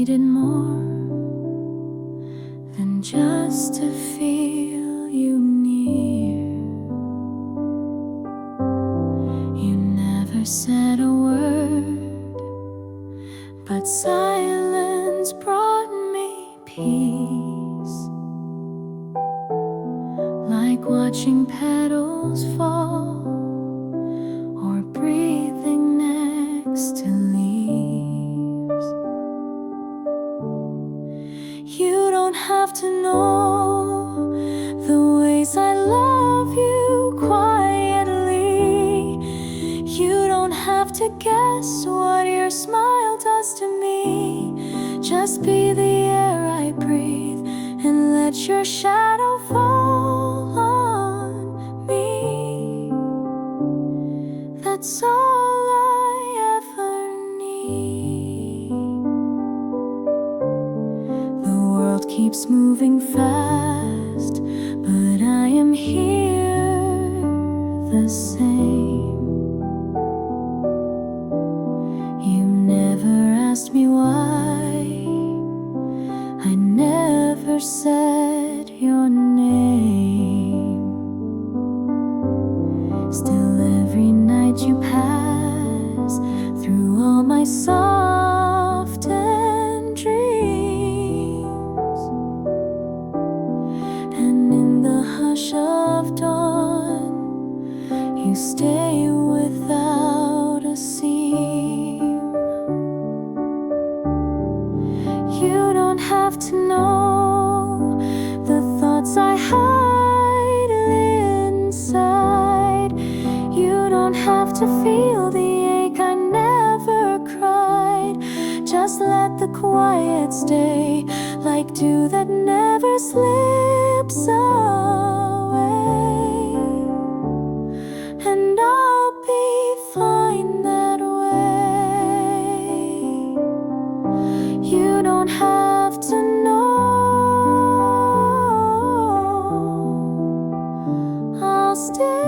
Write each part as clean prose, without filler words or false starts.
needed more than just to feel you near. You never said a word, but silence brought me peace. Like watching petals fall or breathing next to leaves. You don't have to know the ways I love you quietly. You don't have to guess what your smile does to me. Just be the air I breathe and let your shadow fall on me. That's all I ever need. The world keeps moving fast, but I am here the same. You never asked me why, I never said your name. Still every night you pass through all my softened dreams. And in the hush of dawn, you stay without a seam. You don't have to know the thoughts I hide inside. You don't have to feel the ache I never cried. Just let the quiet stay, like dew that never slips away. And I'll be fine that way. You don't have to know. I'll stay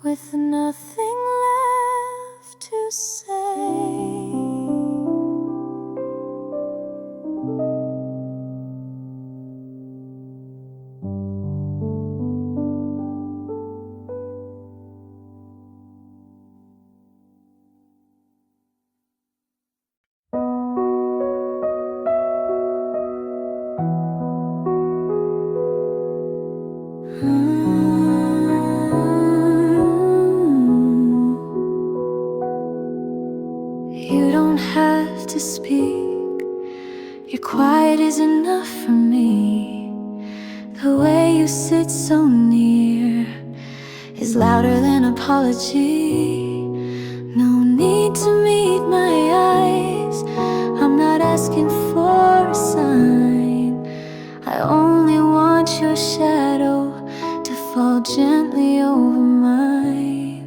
with nothing left to say. You don't have to speak, your quiet is enough for me. The way you sit so near is louder than apology. No need to meet my eyes, I'm not asking for a sign. I only want your shadow to fall gently over mine.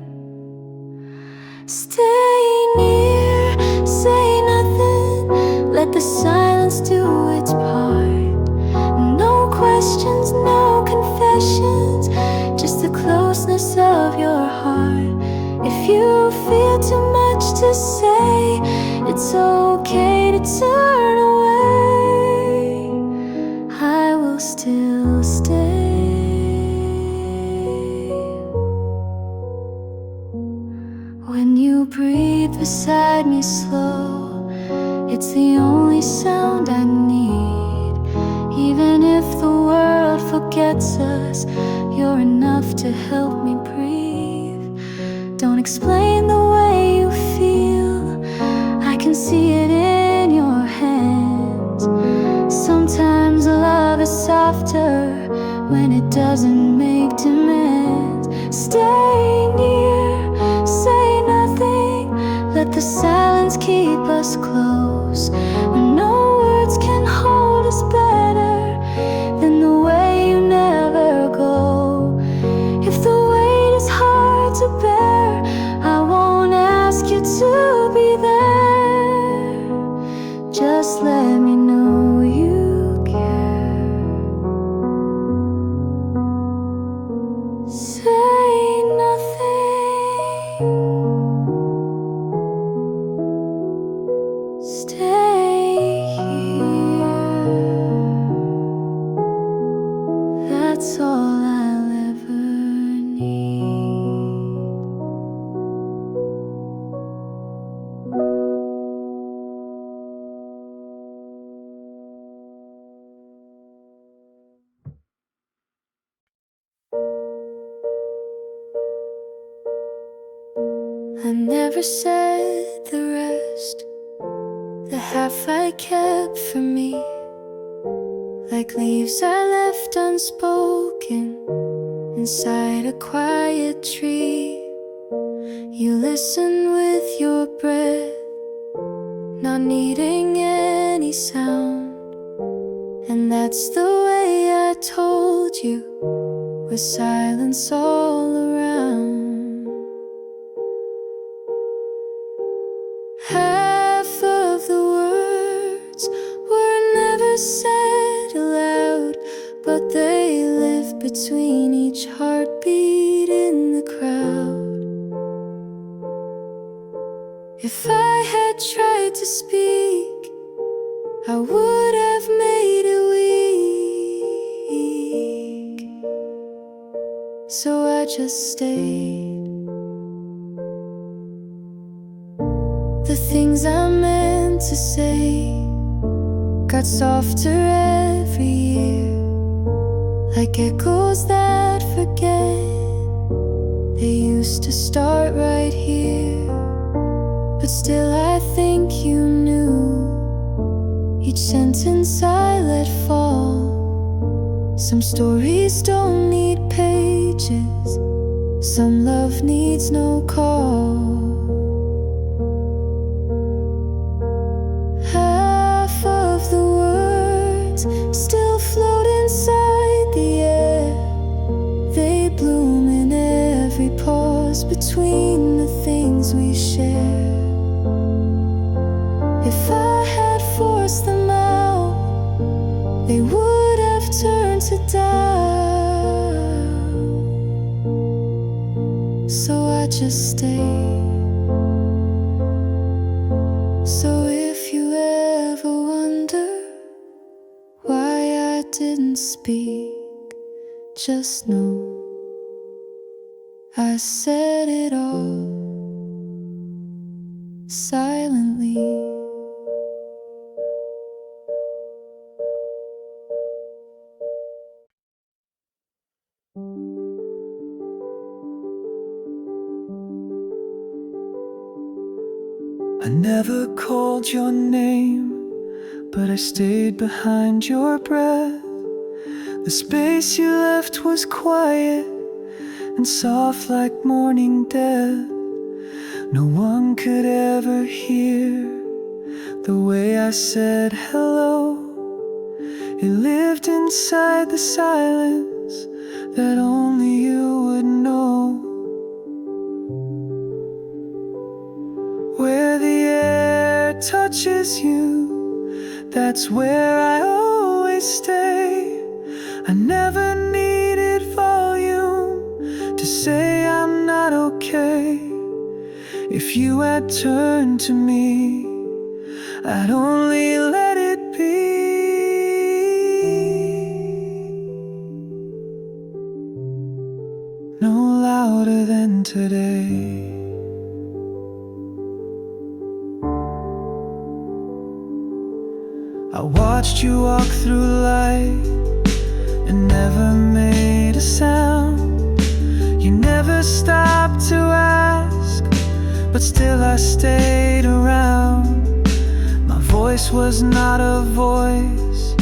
Stay near, say nothing, let the silence do its part. No questions, no confessions, just the closeness of your heart. If you feel too much to say, it's okay to turn away. I will still stay. When you breathe beside me slow, it's the only sound I need. Even if the world forgets us, you're enough to help me breathe. Don't explain the way you feel, I can see it in your hands. Sometimes love is softer when it doesn't make demands. Stay near, say nothing, let the silence keep us close. When no words can hold us better than the way you never go. If the weight is hard to bear, I won't ask you to be there. Just let me know you care. Say nothing. I never said the rest, the half I kept for me. Like leaves I left unspoken inside a quiet tree. You listen with your breath, not needing any sound. And that's the way I told you, with silence all around. Half of the words were never said aloud, but they live between each heartbeat in the crowd. If I had tried to speak, I would have made it weak. So I just stayed. The things I meant to say got softer every year, like echoes that forget. They used to start right here, but still I think you knew each sentence I let fall. Some stories don't need pages, some love needs no call. Half of the words still float inside the air. They bloom in every pause between the things we share. If I had forced them out, they would have turned to doubt. So I just stayed. So if you ever wonder why I didn't speak, just know I said it all silently. I never called your name, but I stayed behind your breath. The space you left was quiet and soft like morning death. No one could ever hear the way I said hello. It lived inside the silence that only you would know. Where the air touches you, that's where I always stay. I never needed volume to say I'm not okay. If you had turned to me, I'd only let it be. No louder than today. I watched you walk through life and never made a sound. You never stopped to ask, but still I stayed around. My voice was not a voice,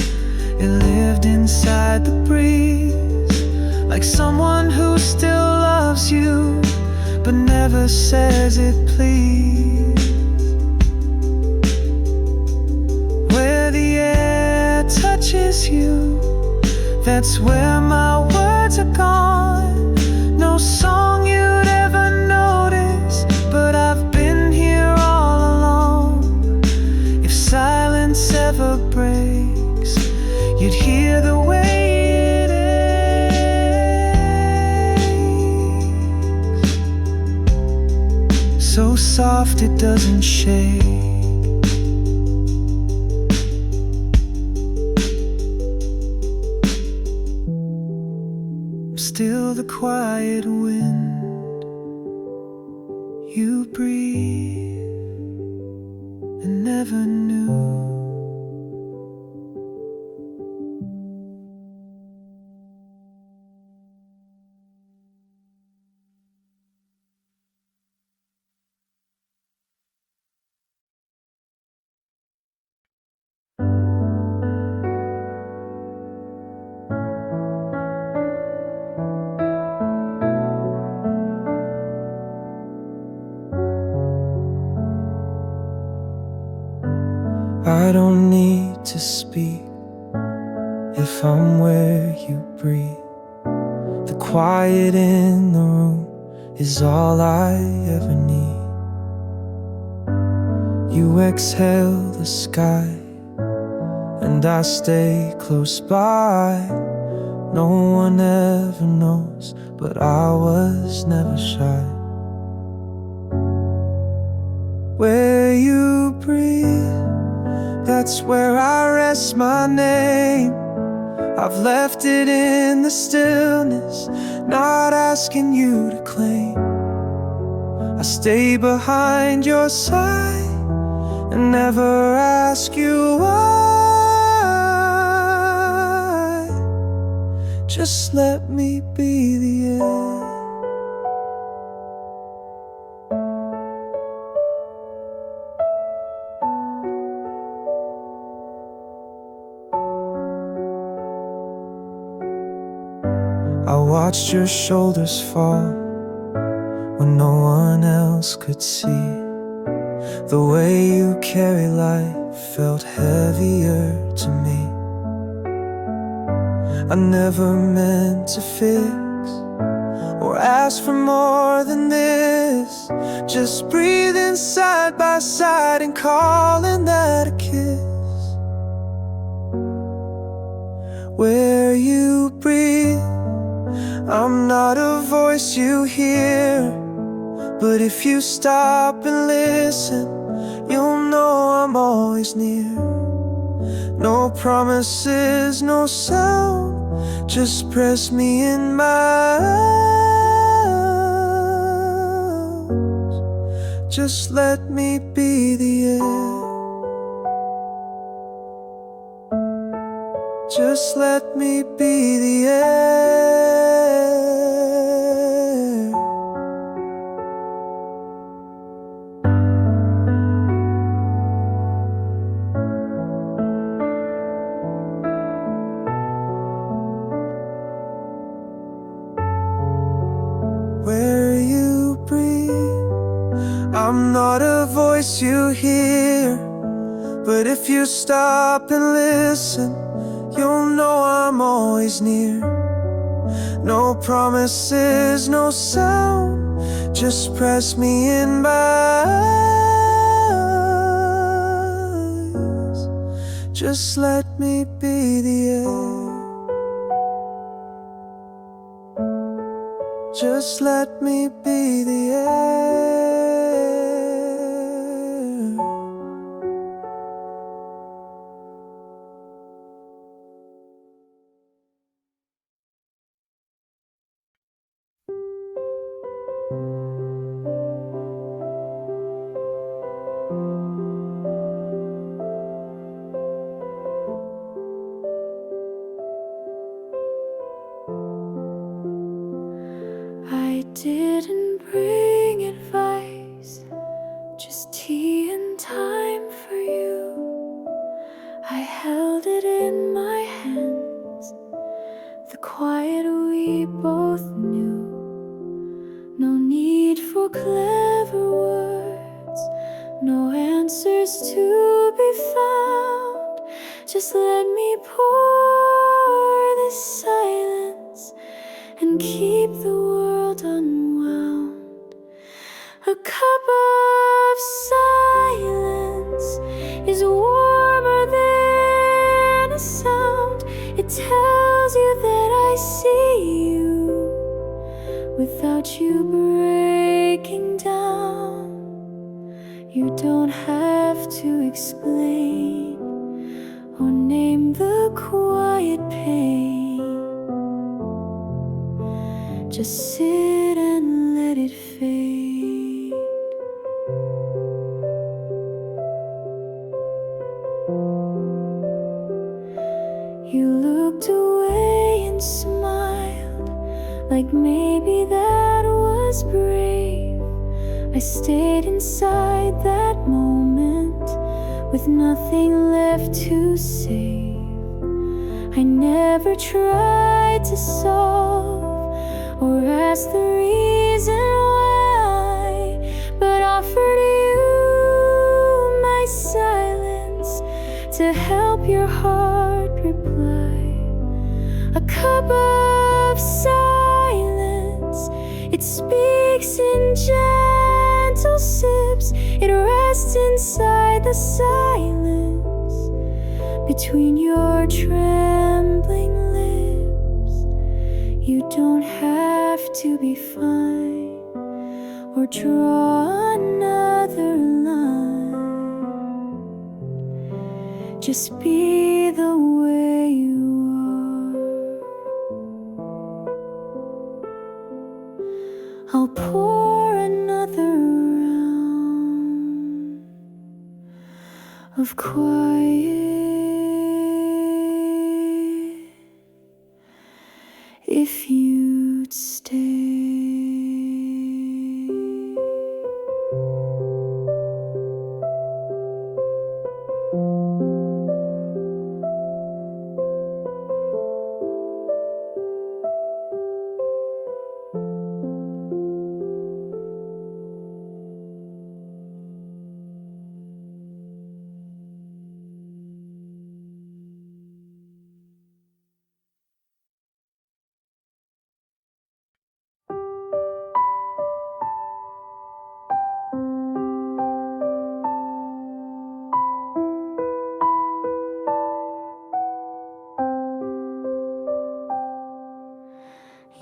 it lived inside the breeze, like someone who still loves you, but never says it please. Where the air touches you, that's where my words are gone. No song you'd ever notice, but I've been here all along. If silence ever breaks, you'd hear the way it aches, so soft it doesn't shake. Still the quiet wind you breathe and never knew. I don't need to speak if I'm where you breathe. The quiet in the room is all I ever need. You exhale the sky and I stay close by. No one ever knows, but I was never shy. Where you breathe, that's where I rest my name. I've left it in the stillness, not asking you to claim. I stay behind your side and never ask you why. Just let me be the air. I watched your shoulders fall when no one else could see. The way you carry life felt heavier to me. I never meant to fix or ask for more than this. Just breathing side by side and calling that a kiss. Where you breathe, I'm not a voice you hear, but if you stop and listen, you'll know I'm always near. No promises, no sound, just press me in my arms. Just let me be the air. Just let me be the air. Where you breathe, I'm not a voice you hear, but if you stop and listen, you'll know I'm always near. No promises, no sound, just press me in my eyes. Just let me be the air. Just let me be the air. I didn't bring advice, just tea and time for you. I held it in my hands, the quiet we both knew. No need for clever words, no answers to be found. Just let me pour this silence and keep the world unwound. A cup of silence is warmer than a sound. It tells you that I see you without you breaking down. You don't have to explain or name the quiet pain. Just sit and let it fade. You looked away and smiled, like maybe that was brave. I stayed inside that moment with nothing left to say. I never tried to solve or ask the reason why, but offered you my silence reply. A cup of silence, it speaks in gentle sips. It rests inside the silence between your trembling lips. You don't have to be fine or draw another line. Just be the way you are. I'll pour another round of quiet if you'd stay.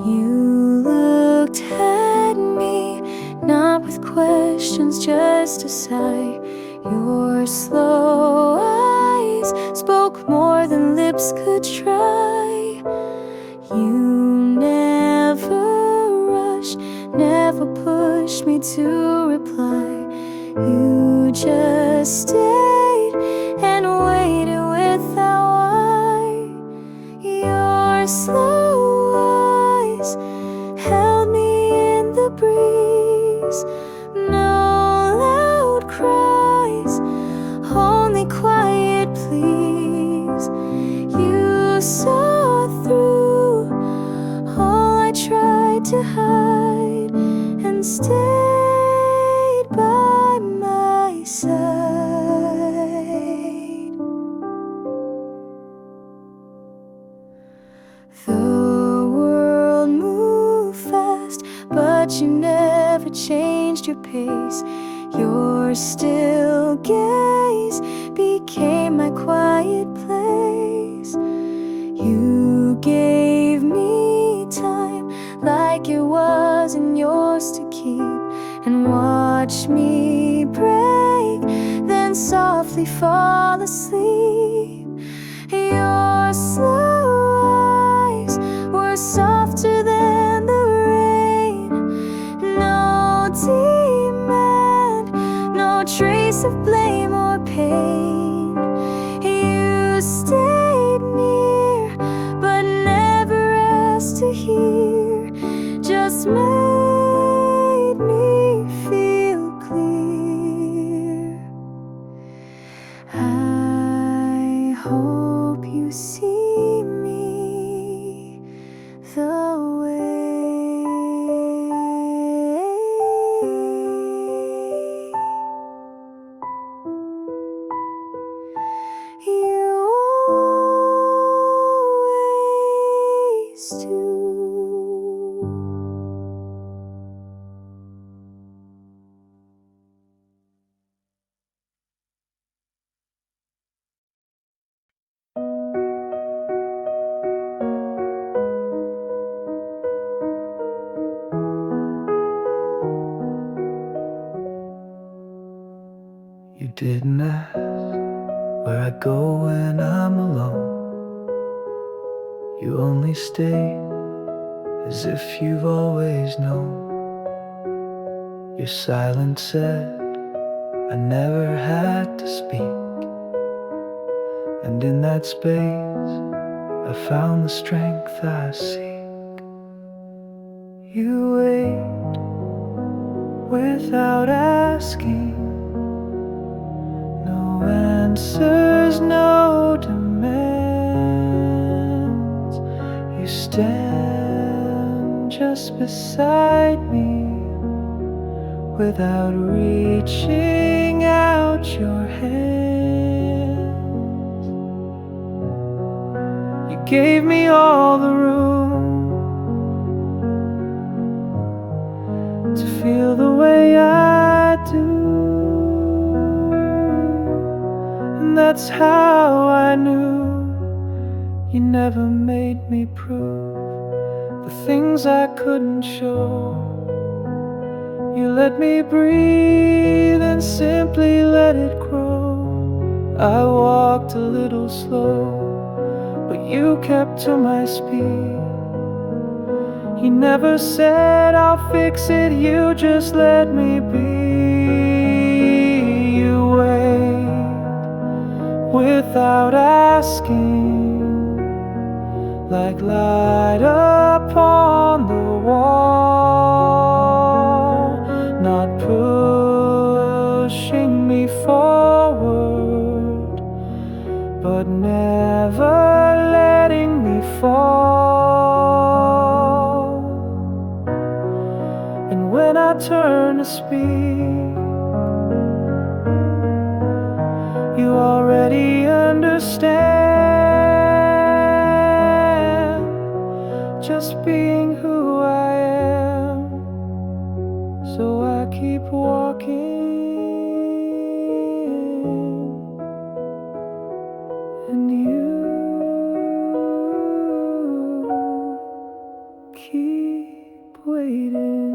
You looked at me, not with questions, just a sigh. Your slow eyes spoke more than lips could try. You never rushed, never pushed me to reply. You just stayed and waited without why. Your slow held me in the breeze. No loud cries, only quiet pleas. You saw through all I tried to hide and stayed by my side. But you never changed your pace. Your still gaze became my quiet place. You gave me time like it wasn't yours to keep, and watched me break, then softly fall asleep. Your slow eyes were softer than the demand, no trace of blame or pain. You stayed near, but never asked to hear. Just made me feel clear. I hope you see me the way You didn't ask where I go when I'm alone. You only stayed as if you've always known. Your silence said I never had to speak, and in that space I found the strength I seek. You wait without asking, no answers, no demands. You stand just beside me without reaching out your hands. gave me all the room to feel the way I do. And that's how I knew you never made me prove the things I couldn't show. You let me breathe and simply let it grow. I walked a little slow, but you kept to my speed. You never said I'll fix it, you just let me be. You wait without asking, like light upon the wall, not pushing me forward, but never letting me fall. And when I turn to speak, you already understand, just being who I am. So I keep walking, and you keep waiting.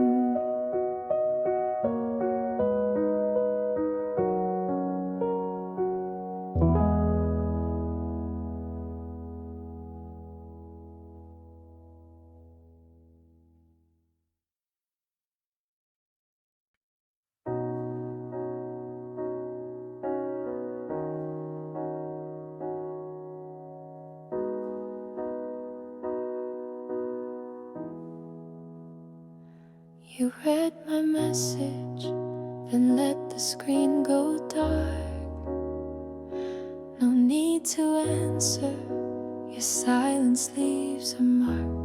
You read my message, then let the screen go dark. No need to answer, your silence leaves a mark.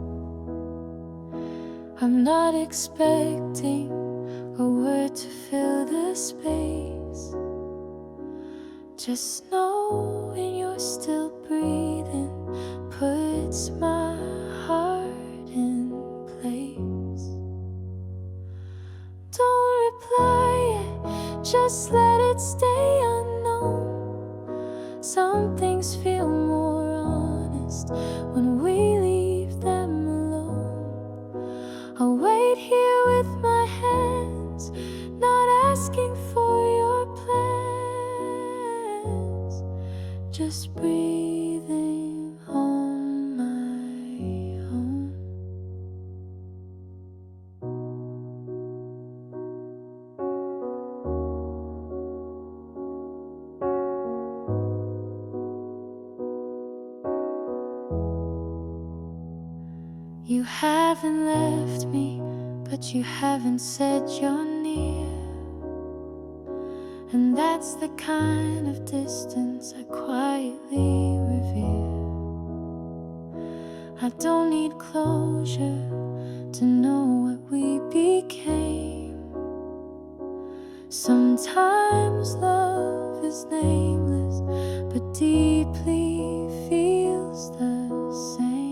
I'm not expecting a word to fill the space. Just knowing you're still breathing puts my heart in place. Don't reply yet, just let it stay unknown. Some things feel more honest when we leave them alone. I'll wait here with my hands, not asking for your plans, just breathing on my own. You haven't left me, but you haven't said you're near. And that's the kind of distance I quietly revere. I don't need closure to know what we became. Sometimes love is nameless, but deeply feels the same.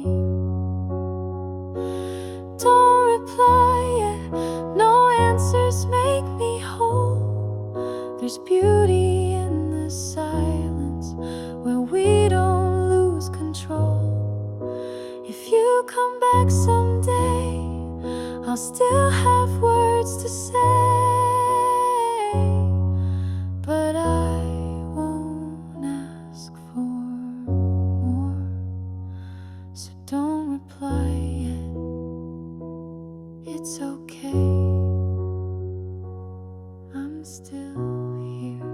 Don't reply yet, no answers make me whole. There's beauty in the silence where we don't lose control. If you come back someday, I'll still have words to say, but I won't ask for more. So don't reply yet, it's okay, I'm still here.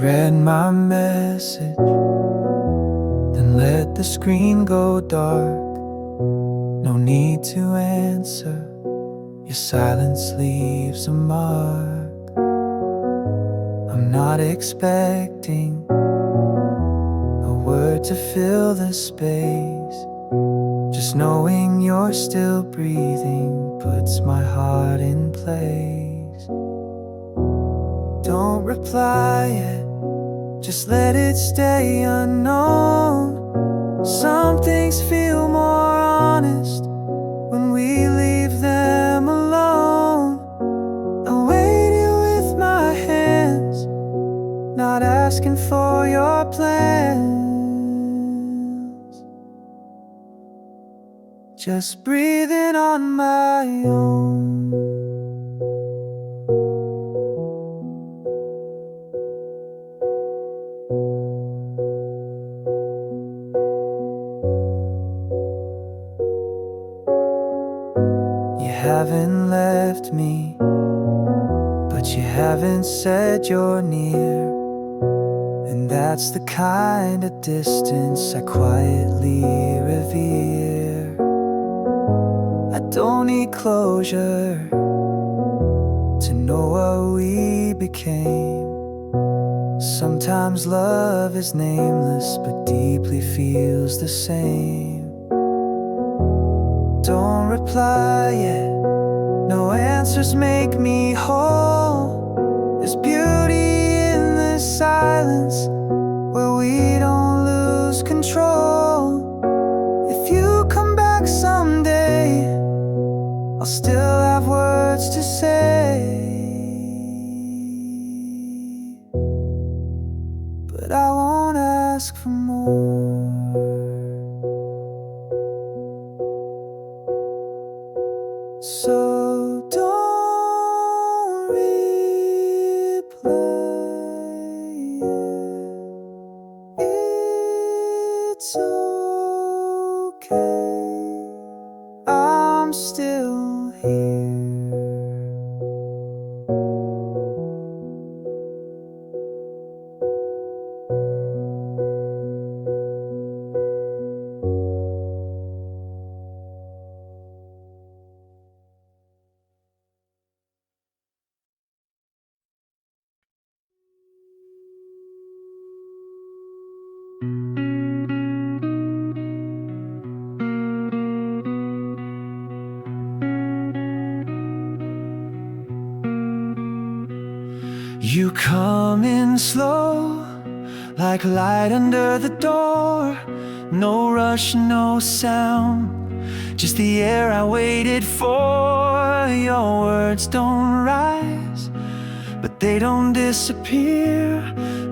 read my message, then let the screen go dark. No need to answer, your silence leaves a mark. I'm not expecting a word to fill the space. Just knowing you're still breathing puts my heart in place. Don't reply yet, just let it stay unknown. Some things feel more honest when we leave them alone. I'm waiting with my hands, not asking for your plans, just breathing on my own. You haven't left me, but you haven't said you're near. And that's the kind of distance I quietly revere. I don't need closure to know what we became. Sometimes love is nameless but deeply feels the same. Don't reply yet, no answers make me whole. There's beauty in the silence where we don't lose control. If you come back someday, I'll still have words to say, but I won't ask for more. So don't reply yet. It's okay, I'm still here. You come in slow, like light under the door. No rush, no sound, just the air I waited for. Your words don't rise, but they don't disappear.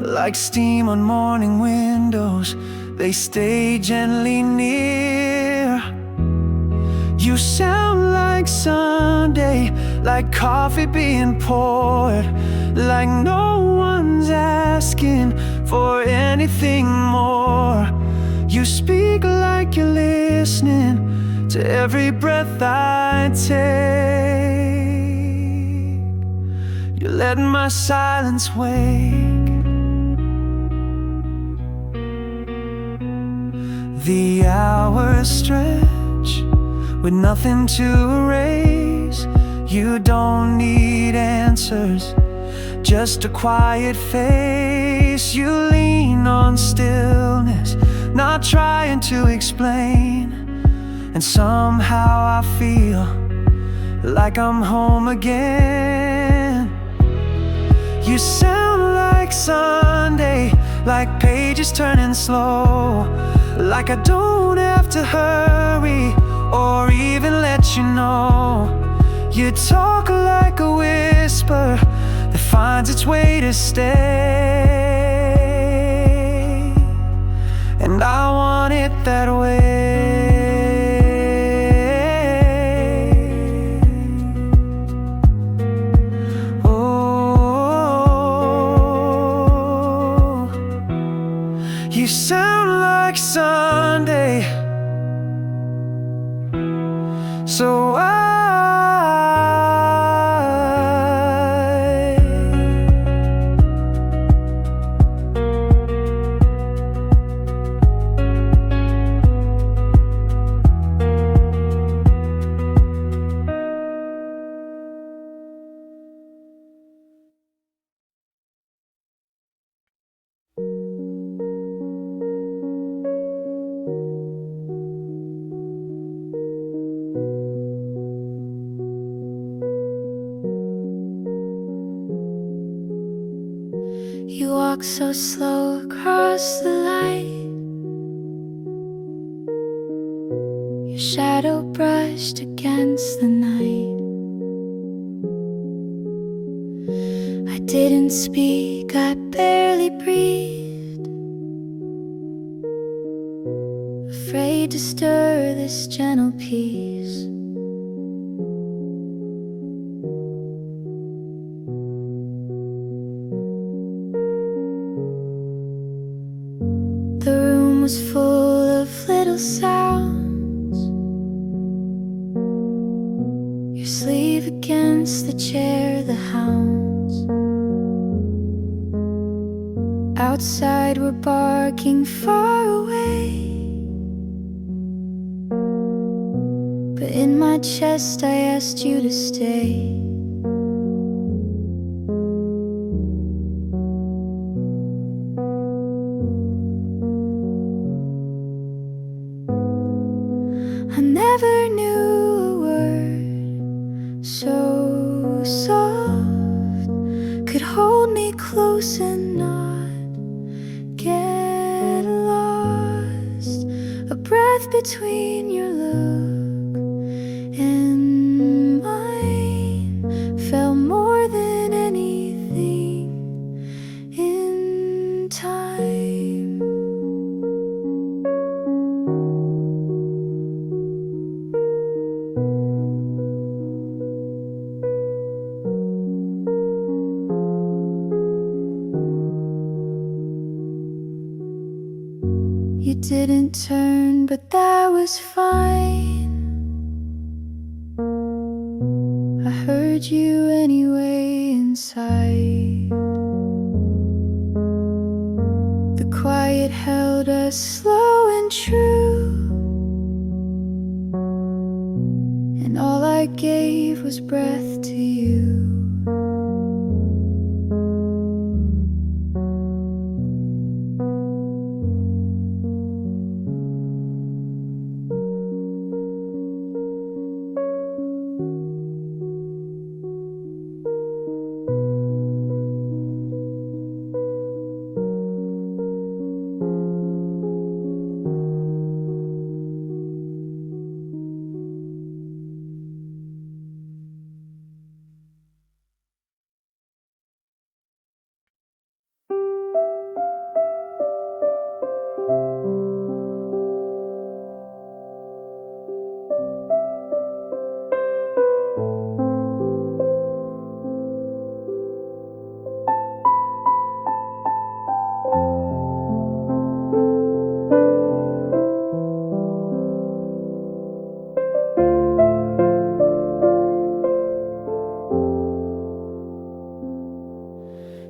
Like steam on morning windows, they stay gently near. You sound like Sunday, like coffee being poured, like no one's asking for anything more. You speak like you're listening to every breath I take. You let my silence wake. The hours stretch with nothing to erase. You don't need answers, just a quiet face. You lean on stillness, not trying to explain. And somehow I feel like I'm home again. You sound like Sunday, like pages turning slow, like I don't have to hurry or even let you know. You talk like a whisper that finds its way to stay, and I want it that way. Oh, you sound like Sunday, so You walk so slow across the light, your shadow brushed against the night. I didn't speak, I barely breathed, afraid to stir this gentle peace. The room was full of little sounds, your sleeve against the chair, the hounds outside were barking far away, but in my chest I asked you to stay. I never knew a word so soft could hold me close and not get lost. A breath between your look and mine felt more than anything in time. You didn't turn, but that was fine. I heard you anyway inside. The quiet held us slow and true, and all I gave was breath to you.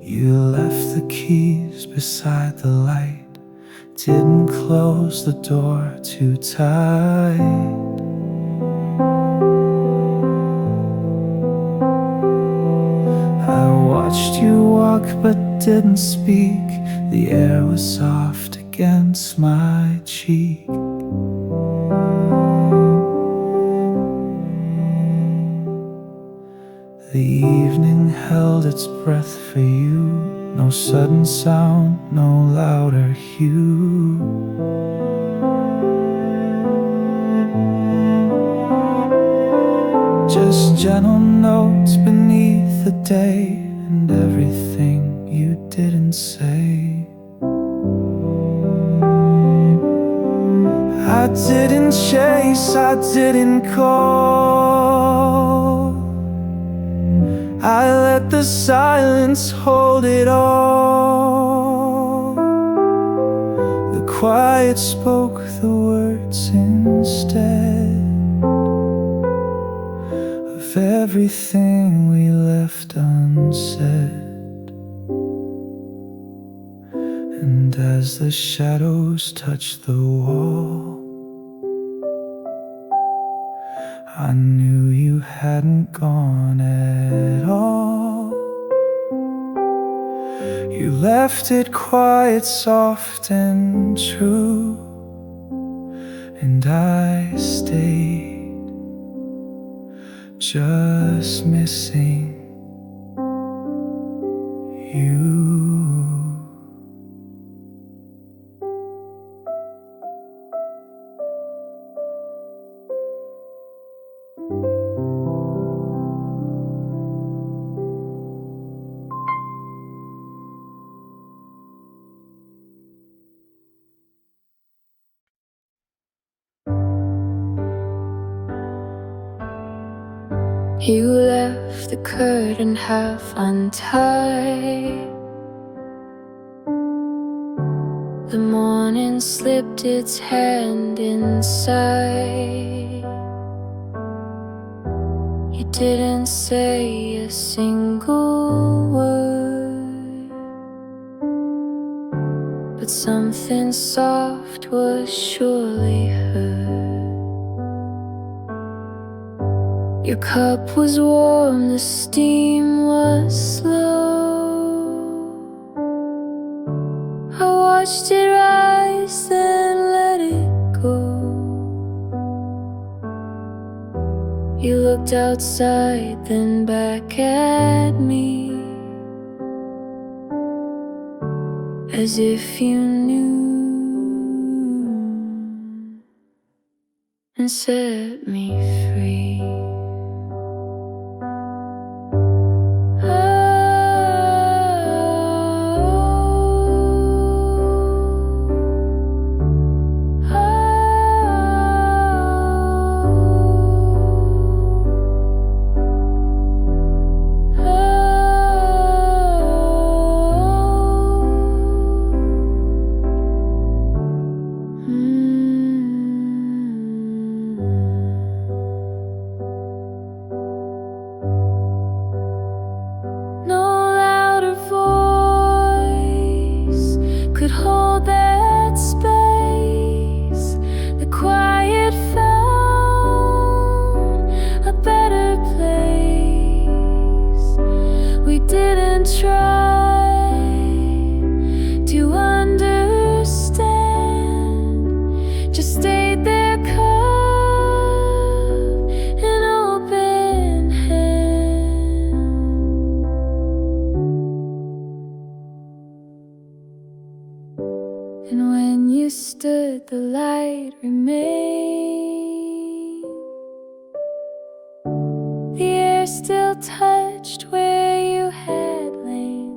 You left the keys beside the light, didn't close the door too tight. I watched you walk but didn't speak, the air was soft against my cheek. The evening held its breath for you, no sudden sound, no louder hue. Just gentle notes beneath the day, and everything you didn't say. I didn't chase, I didn't call, I let the silence hold it all. The quiet spoke the words instead of everything we left unsaid. And as the shadows touched the wall, I knew you hadn't gone at all. You left it quiet, soft and true, and I stayed, just missing you. You left the curtain half untied. The morning slipped its hand inside. You didn't say a single word, but something soft was surely heard. Your cup was warm, the steam was slow. I watched it rise, then let it go. You looked outside, then back at me, as if you knew, and set me free. Hold that space. The quiet found a better place. We didn't try to understand, just stayed there, cup in open hand. And when you stood, the light remained. The air still touched where you had lain.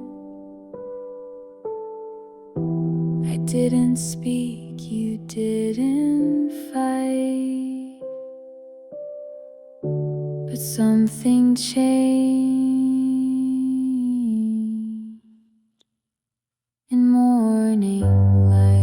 I didn't speak, you didn't fight, but something changed in morning light.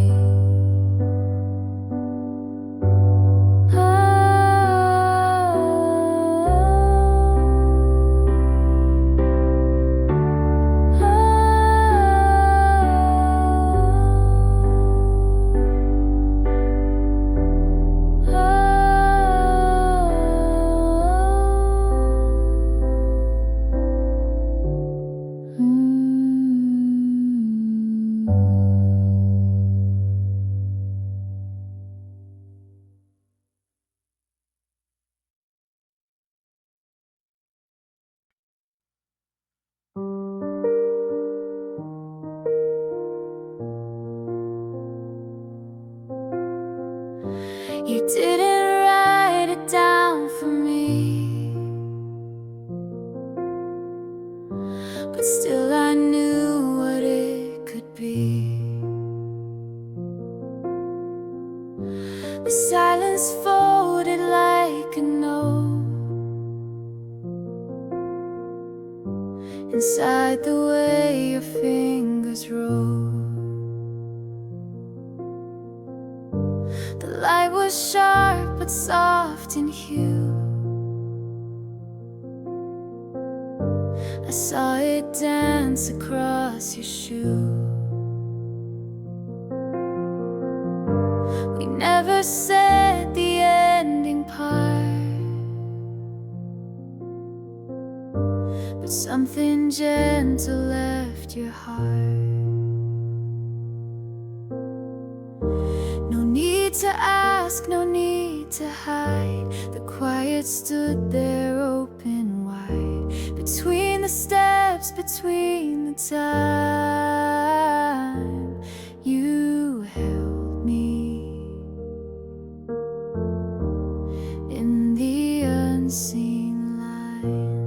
You didn't write it down for me, but still I knew what it could be. The silence folded like a note inside the way your fingers roll. The light was sharp but soft in hue. I saw it dance across your shoe. We never said the ending part, but something gentle left your heart. No need to ask, no need to hide. The quiet stood there open wide, between the steps, between the time. You held me in the unseen line.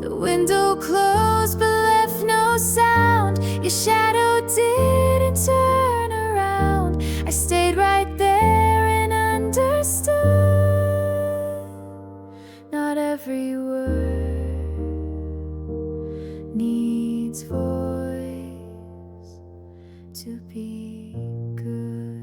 The window closed but left no sound. Your shadow didn't turn around. be good.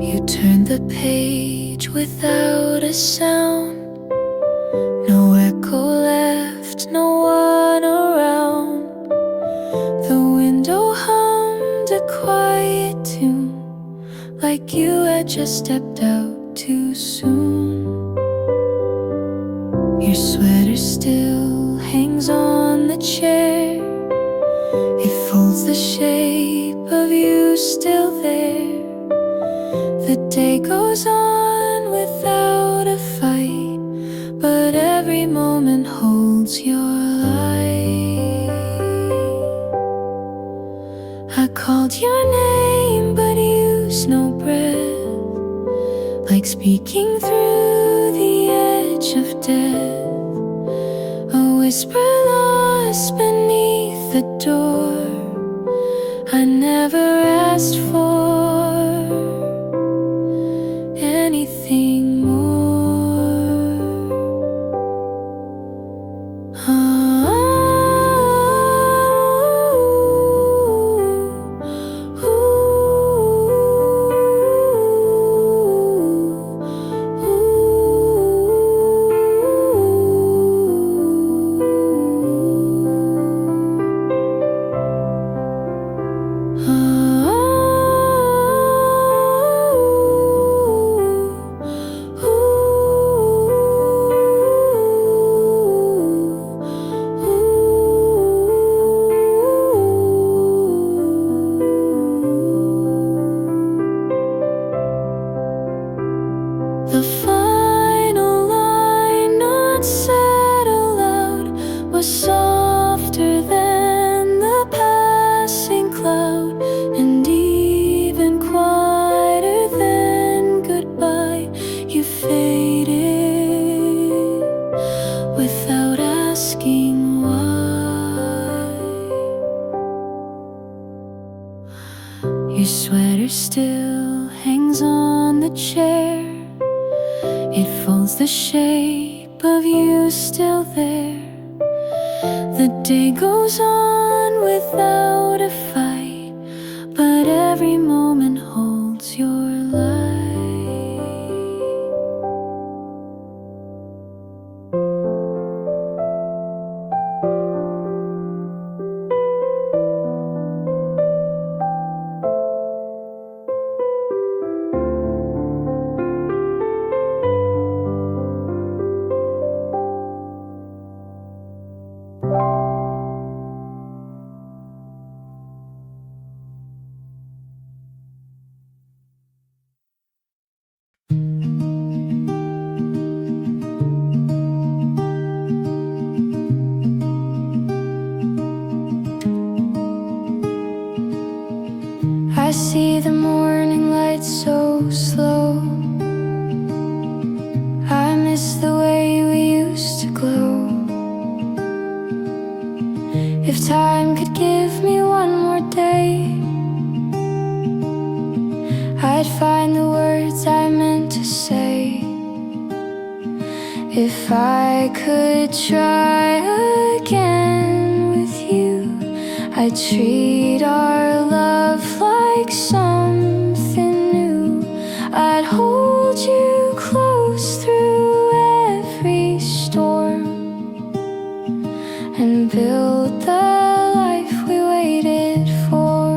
You turned the page without a sound. No echo left, no one around. The window hummed a quiet tune, like you had just stepped out too soon. Your sweater still hangs on the chair. It folds the shape of you still there. The day goes on without a fight, but every moment holds your light. I called your name but used no breath, like speaking through the edge of death. A whisper lost beneath the door I never asked for. Anything more? The final line, not said aloud, was softer than the passing cloud, and even quieter than goodbye. You faded without asking why. Your sweater still hangs on the chair. It folds the shape of you still there. The day goes on without a fight, but every moment holds your light. I see the morning light so slow. I miss the way we used to glow. If time could give me one more day, I'd find the words I meant to say. If I could try again with you, I'd treat our love like something new. I'd hold you close through every storm and build the life we waited for.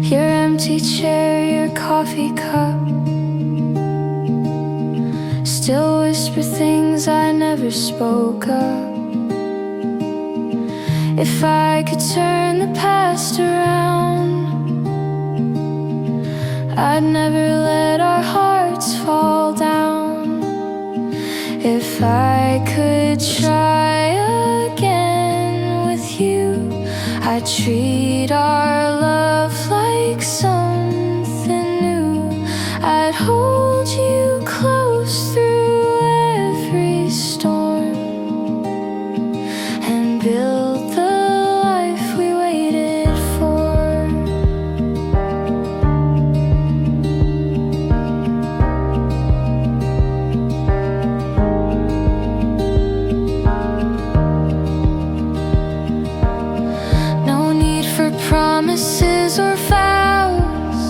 Your empty chair, your coffee cup, still whisper things I never spoke of. If I could turn the past around, I'd never let our hearts fall down. If I could try again with you, I'd treat our love like something new. I'd hold you close through every storm and build the life we waited for. No need for promises or vows.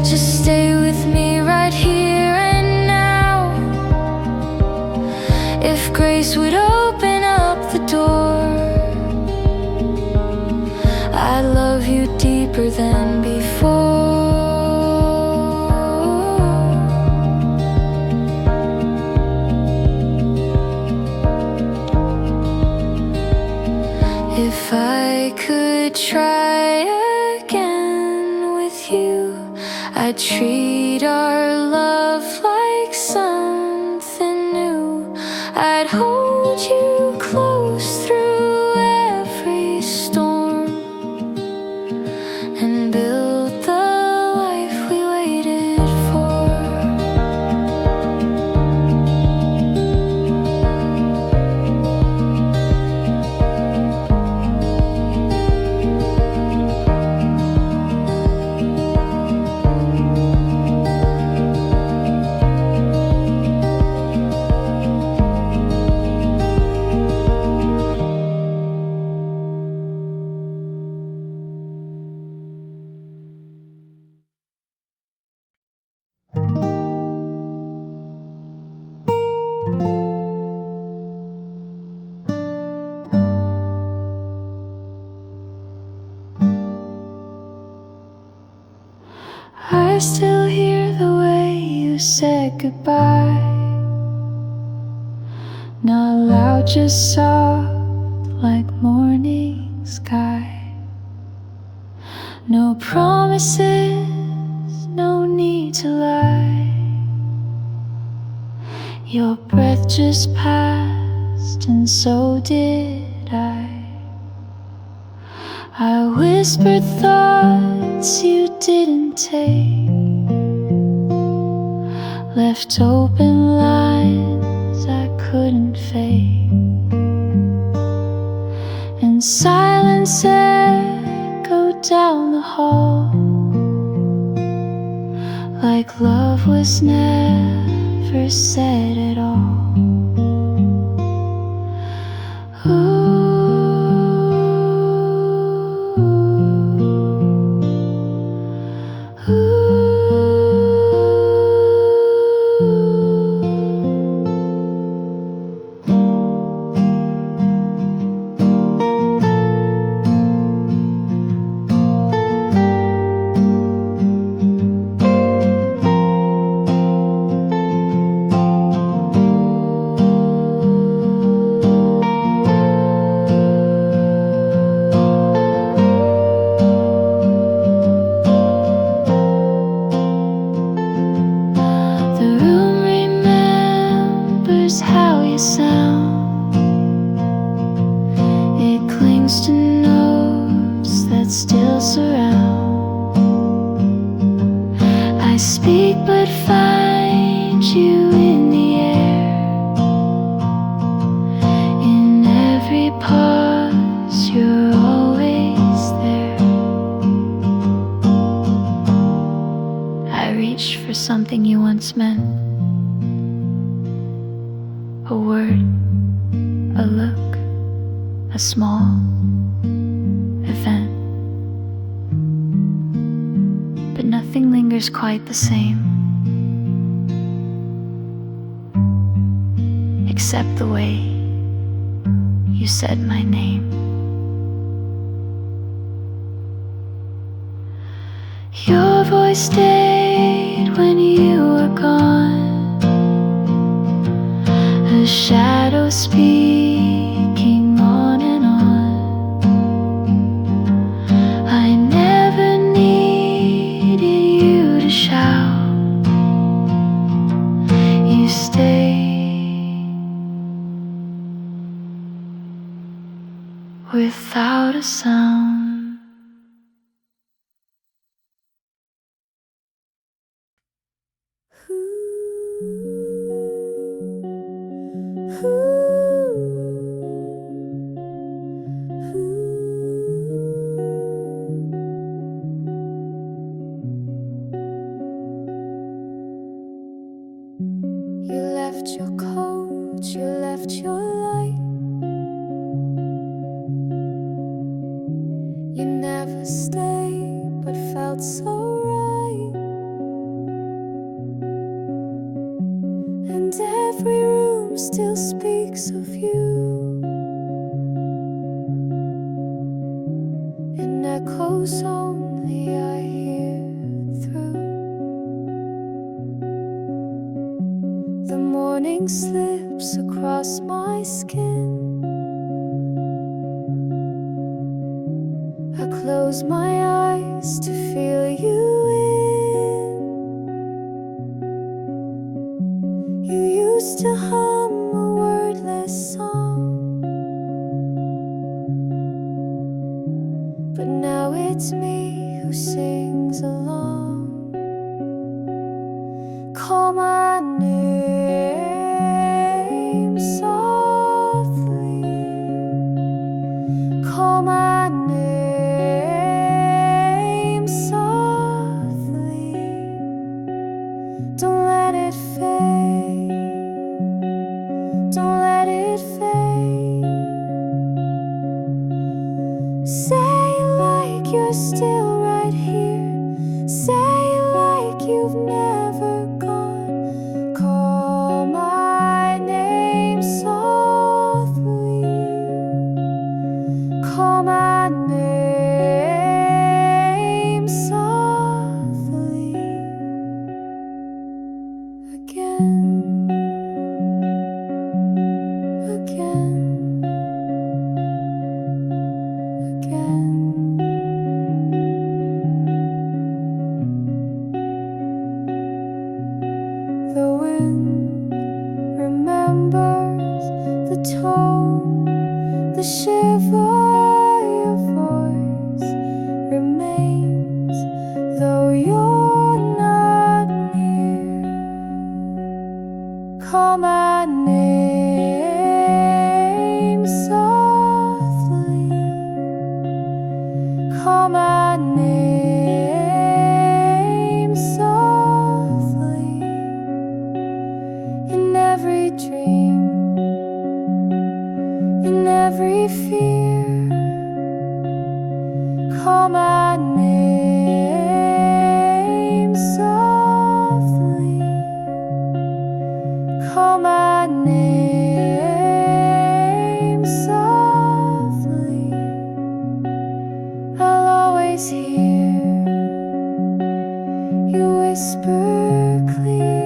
Just stay with me right here and now. If grace would open up the door, I love you deeper than before. If I could try again with you, I'd treat our love like something new. I'd hold you close through every storm and build the life we waited for. I still hear the way you said goodbye. Not loud, just soft like morning sky. No promises, no need to lie. Your breath just passed and so did I. I whispered thoughts you didn't take, left open lines I couldn't fake, and silence echoed down the hall like love was never said at all. How you sound, it clings to notes that still surround. I speak but find you in the air, in every pause you're always there. I reached for something you once meant, a word, a look, a small event. But nothing lingers quite the same, except the way you said my name. Your voice stayed when you were gone, without a sound. You left your coat, you left your light. You never stayed, but felt so right. And every room still speaks of you. It echoes only I hear through. The morning slips across my skin. I close my eyes to feel you in. You used to hum a wordless song, but now it's me who sings along. Call my name softly. Call my name softly. Don't let it fade. Don't let it fade. Say it like you're still right here. Say it like you've never gone. Call my name softly. Call my name softly. Again, again, again. The wind remembers the tone, the shiver. Your voice remains, though you're not near. Call my name softly. Call my name softly. In every dream, in every fear. Call my name softly. Call my name softly. I'll always hear you whisper clear.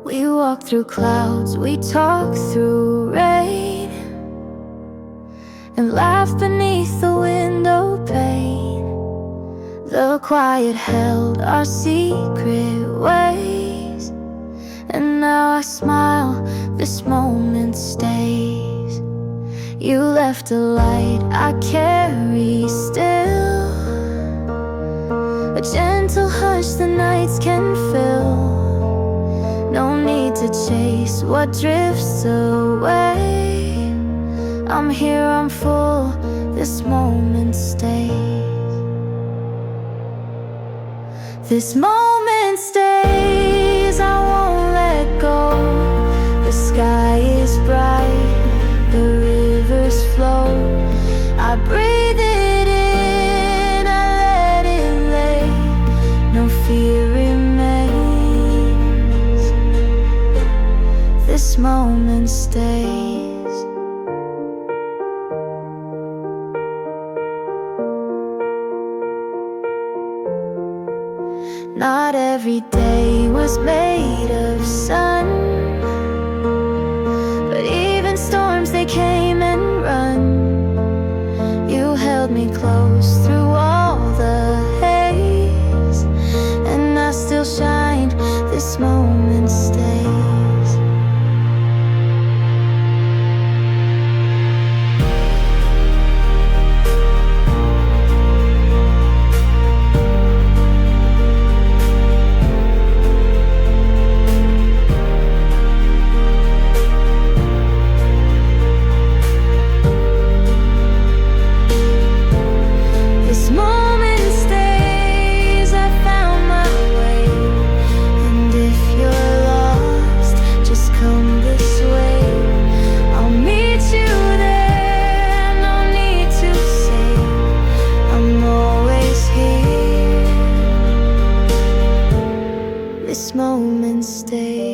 We walk through clouds, we talk through rain, and laugh beneath the window pane. The quiet held our secret ways, and now I smile, this moment stays. You left a light I carry still, a gentle hush the nights can fill. No need to chase what drifts away. I'm here, I'm full, this moment stays. This moment stays, I won't let go. The sky is bright, the rivers flow. I breathe it in, I let it lay. No fear remains. This moment stays. Not every day was made of sun, but even storms, they came and run. You held me close through all the haze, and I still shine, this moment stays. This moment stays, I found my way. And if you're lost, just come this way. I'll meet you there, no need to say I'm always here. This moment stays.